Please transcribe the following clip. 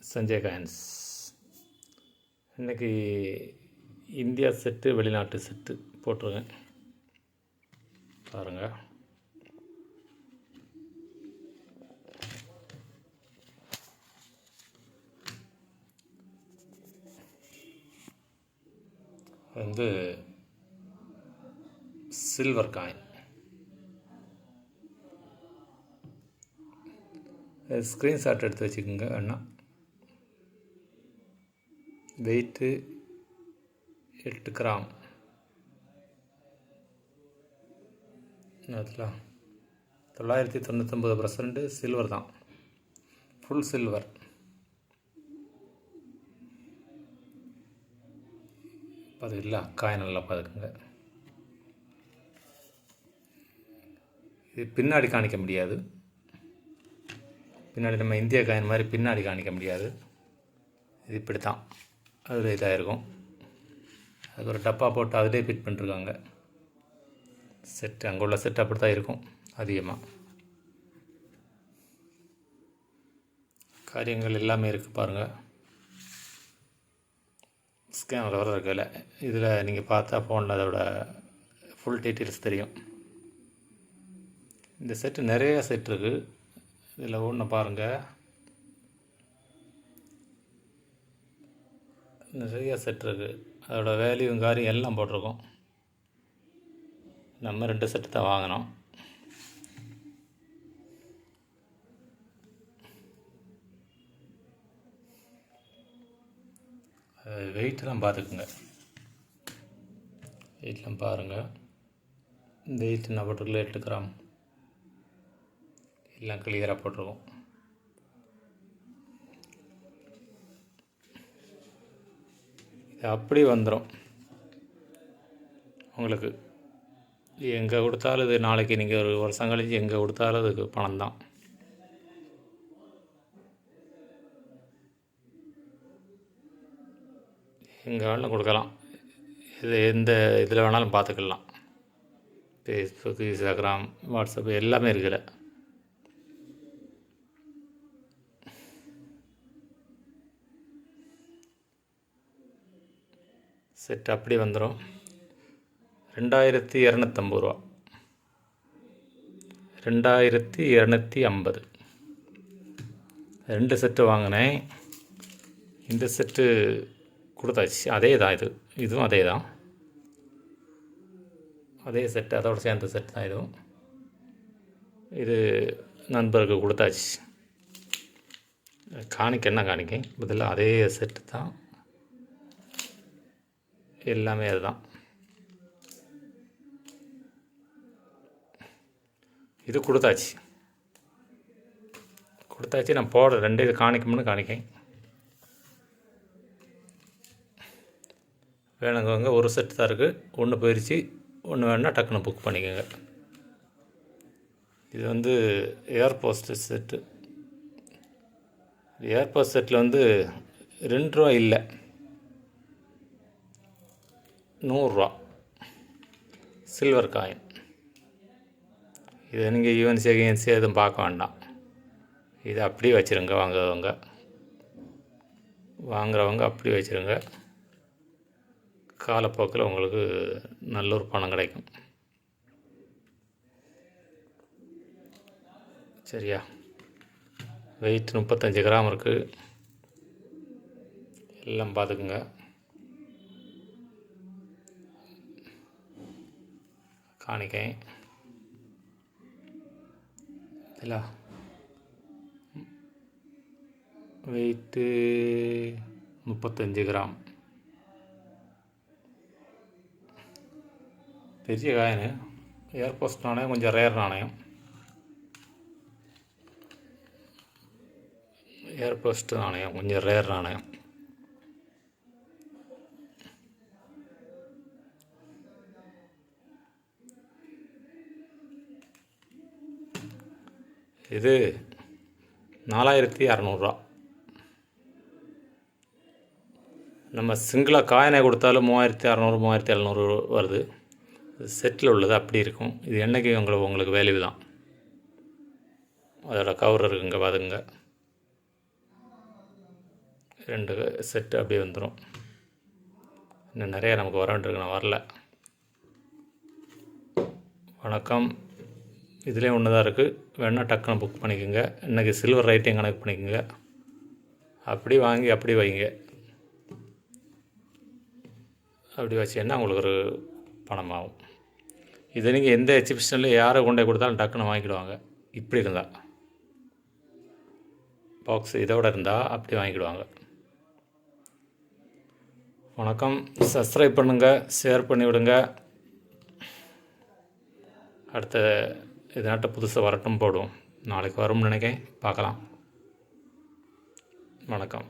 Sanjay coins. இன்றைக்கி India set வெளிநாட்டு set போட்டிருக்கேன் பாருங்கள். வந்து சில்வர் காயின். ஸ்க்ரீன்ஷாட் எடுத்து வச்சுக்கோங்க வேணா. Weight 8 gram. அதில் 999% சில்வர் தான், ஃபுல் சில்வர். அது இல்லை காயின் நல்லா பார்த்துக்குங்க. இது பின்னாடி காணிக்க முடியாது, பின்னாடி நம்ம இந்திய காயின் மாதிரி பின்னாடி காணிக்க முடியாது. இது இப்படி தான் அதில் இதாக இருக்கும். அது ஒரு டப்பா போட்டு அதிலே ஃபிட் பண்ணிருக்காங்க செட்டு. அங்கே உள்ள செட் அப்படி தான் இருக்கும் அதிகமாக. காரியங்கள் எல்லாமே இருக்குது பாருங்கள். ஸ்கேனர் வர இருக்கல. இதில் நீங்கள் பார்த்தா ஃபோனில் அதோட ஃபுல் டீட்டெயில்ஸ் தெரியும். இந்த செட்டு நிறைய செட் இருக்குது. இதில் ஒன்று பாருங்கள், நிறைய செட் இருக்குது. அதோட வேல்யூவும் காரியம் எல்லாம் போட்டிருக்கோம். நம்ம 2 செட்டு தான் வாங்கினோம். வெயிட்டெல்லாம் பார்த்துக்குங்க. வெயிட்லாம் பாருங்கள். இந்த வெயிட் என்ன போட்டிருக்கல 8 கிராம் எல்லாம் கிளியராக போட்டிருக்கோம். இது அப்படி வந்துடும் உங்களுக்கு. எங்கே கொடுத்தாலும் இது நாளைக்கு நீங்கள் ஒரு வருஷம் கழிச்சு எங்கே கொடுத்தாலும் அதுக்கு பணம் தான். எங்கே வேணாலும் கொடுக்கலாம். இது எந்த இதில் வேணாலும் பார்த்துக்கலாம். ஃபேஸ்புக், இன்ஸ்டாகிராம், வாட்ஸ்அப் எல்லாமே இருக்குல்ல. செட் அப்படி வந்துடும். 2250 ரூபா. 2250. 2 செட்டு வாங்கினேன். இந்த செட்டு கொடுத்தாச்சு. அதே தான் இதுவும் அதே தான், அதே செட்டு, அதோடு சேர்ந்த செட் தான் இதுவும். இது நண்பருக்கு கொடுத்தாச்சு. காணிக்க என்ன காணிக்கை பதிலாக அதே செட்டு தான், எல்லாமே அதுதான். இது கொடுத்தாச்சு. நான் போடுற 2 இது காணிக்கணும்னு காணிக்கேன். வேணுங்கவங்க ஒரு செட்டு தான் இருக்குது. ஒன்று போயிடுச்சு, ஒன்று வேணுன்னா டக்குன்னு புக் பண்ணிக்கோங்க. இது வந்து ஏர்போஸ்ட் செட்டு. ஏர்போஸ்ட் செட்டில் வந்து 2 ரூபா இல்லை, 100 ரூபா சில்வர் காயின். இதை நீங்கள் யூஎன்சி எதுவும் பார்க்க வேண்டாம். இதை அப்படியே வச்சுருங்க. வாங்குறவங்க அப்படி வச்சுருங்க. காலப்போக்கில் உங்களுக்கு நல்ல ஒரு பணம் கிடைக்கும். சரியா? வெயிட் 35 கிராம் இருக்குது. எல்லாம் பார்த்துக்குங்க. காணிக்கை இல்லை, வெயிட்டு 35 கிராம். பெரிய காயின். ஏர்போஸ்ட் நாணயம் கொஞ்சம் ரேர் நாணயம். ஏர்போஸ்ட் நாணயம் கொஞ்சம் ரேர் நாணயம். இது 4600 ரூபா. நம்ம சிங்கிளாக காயினை கொடுத்தாலும் 3600 3700 வருது. செட்டில் உள்ளது அப்படி இருக்கும். இது என்றைக்கு உங்களுக்கு வேல்யூ தான். அதோட கவர் இருக்குங்க, பாருங்க. 2 செட்டு அப்படியே வந்துடும். இன்னும் நிறையா நமக்கு வர வேண்டியிருக்கு, நான் வரல. வணக்கம். இதுலேயும் ஒன்று தான் இருக்குது, வேணால் டக்குன்னு புக் பண்ணிக்கோங்க. இன்றைக்கி சில்வர் ரைட்டையும் கனெக்ட் பண்ணிக்கோங்க. அப்படி வாங்கி அப்படி வைங்க. அப்படி வச்சீங்கன்னா உங்களுக்கு ஒரு பணமாகும். இதை நீங்கள் எந்த எக்ஸிபிஷனில் யாரை கொண்டு போய் கொடுத்தாலும் டக்குன்னு வாங்கிடுவாங்க. இப்படி இருந்தால் பாக்ஸ் இதோட இருந்தால் அப்படி வாங்கிடுவாங்க. வணக்கம். சப்ஸ்கிரைப் பண்ணுங்கள், ஷேர் பண்ணிவிடுங்க. அடுத்த இதனாட்ட புதுசாக வரட்டும் போடுவோம். நாளைக்கு வரும்னு நினைக்கிறேன், பார்க்கலாம். வணக்கம்.